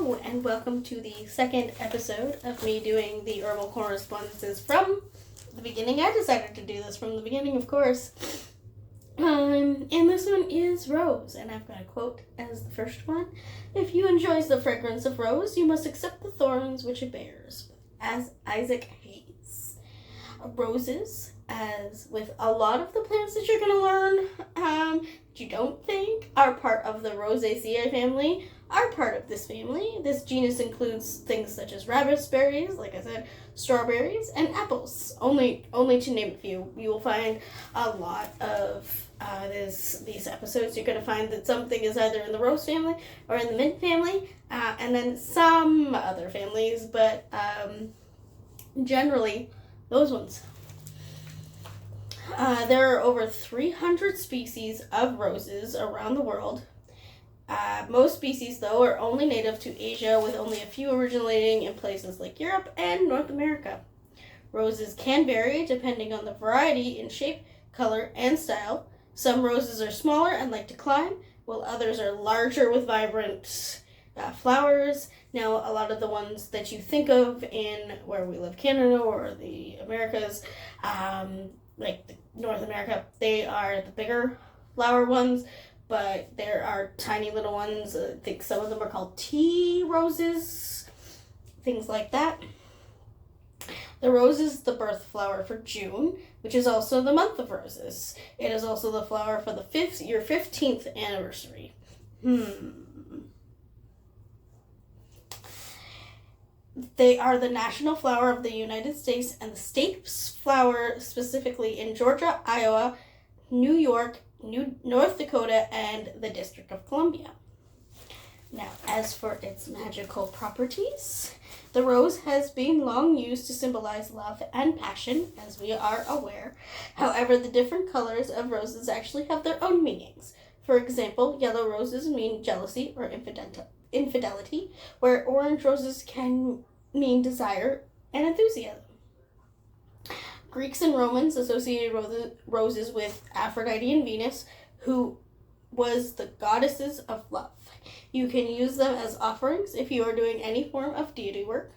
Hello, and welcome to the second episode of me doing the Herbal Correspondences from the beginning. I decided to do this from the beginning, of course. And this one is Rose, and I've got a quote as the first one. If you enjoy the fragrance of rose, you must accept the thorns which it bears. As Isaac Hayes. Roses, as with a lot of the plants that you're going to learn, that you don't think are part of the Rosaceae family, are part of this family. This genus includes things such as raspberries, like I said, strawberries, and apples. Only to name a few. You will find a lot of these episodes. You're going to find that something is either in the rose family or in the mint family, and then some other families, but generally those ones. There are over 300 species of roses around the world. Most species, though, are only native to Asia, with only a few originating in places like Europe and North America. Roses can vary depending on the variety in shape, color, and style. Some roses are smaller and like to climb, while others are larger with vibrant flowers. Now, a lot of the ones that you think of in where we live, Canada or the Americas, like North America, they are the bigger flower ones, but there are tiny little ones. I think some of them are called tea roses, things like that. The rose is the birth flower for June, which is also the month of roses. It is also the flower for your 15th anniversary. They are the national flower of the United States and the state flower specifically in Georgia, Iowa, New York, North Dakota, and the District of Columbia. Now, as for its magical properties, the rose has been long used to symbolize love and passion, as we are aware. However, the different colors of roses actually have their own meanings. For example, yellow roses mean jealousy or infidelity, where orange roses can mean desire and enthusiasm. Greeks and Romans associated roses with Aphrodite and Venus, who was the goddesses of love. You can use them as offerings if you are doing any form of deity work.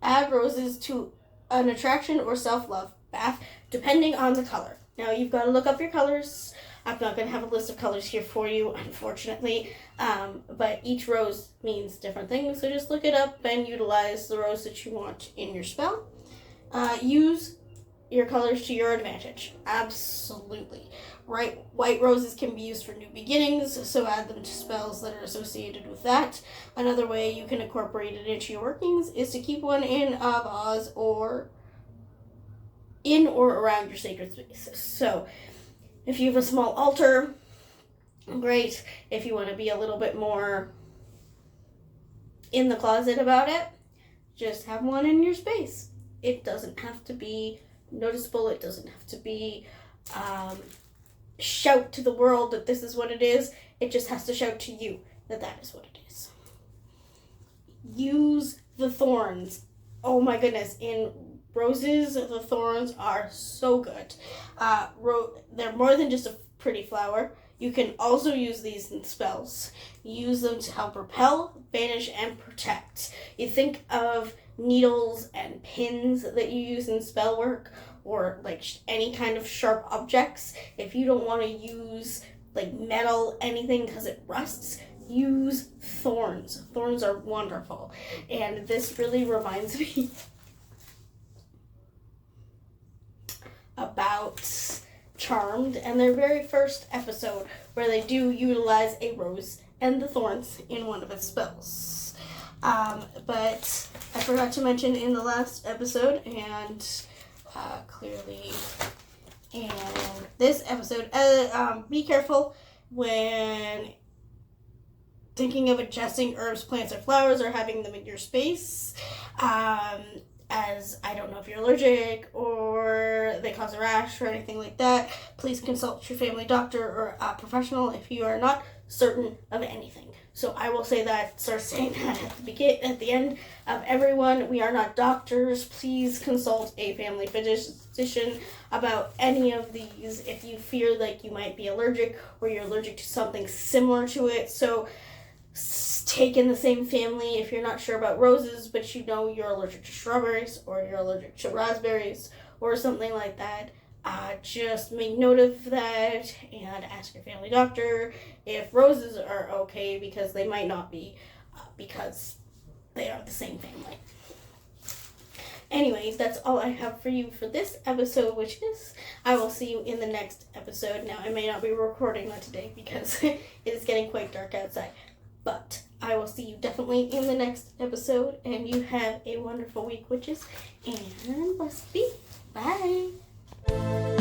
Add roses to an attraction or self-love bath, depending on the color. Now, you've got to look up your colors. I'm not going to have a list of colors here for you, unfortunately, but each rose means different things, so just look it up and utilize the rose that you want in your spell. Use your colors to your advantage. Absolutely. White roses can be used for new beginnings, so add them to spells that are associated with that. Another way you can incorporate it into your workings is to keep one in a vase or in or around your sacred space. So, if you have a small altar, great. If you want to be a little bit more in the closet about it, just have one in your space. It doesn't have to be noticeable. It doesn't have to be shout to the world that this is what it is. It just has to shout to you that that is what it is. Use the thorns. Oh my goodness, in roses, the thorns are so good. They're more than just a pretty flower. You can also use these in spells. Use them to help repel, banish, and protect. You think of needles and pins that you use in spell work, or like any kind of sharp objects. If you don't want to use like metal, anything, because it rusts, use thorns. Thorns are wonderful. And this really reminds me about Charmed and their very first episode, where they do utilize a rose and the thorns in one of its spells. But I forgot to mention in the last episode, and clearly in this episode, be careful when thinking of ingesting herbs, plants, or flowers, or having them in your space. As I don't know if you're allergic or they cause a rash or anything like that. Please consult your family doctor or a professional if you are not certain of anything. So I will start saying that at the end of everyone. We are not doctors. Please consult a family physician about any of these if you fear like you might be allergic or you're allergic to something similar to it. So take in the same family. If you're not sure about roses, but you know you're allergic to strawberries or you're allergic to raspberries or something like that, just make note of that and ask your family doctor if roses are okay, because they might not be, because they are the same family. Anyway, that's all I have for you for this episode, witches. I will see you in the next episode. Now, I may not be recording that today because it is getting quite dark outside, but I will see you definitely in the next episode, and you have a wonderful week, witches, and blessed be. Bye.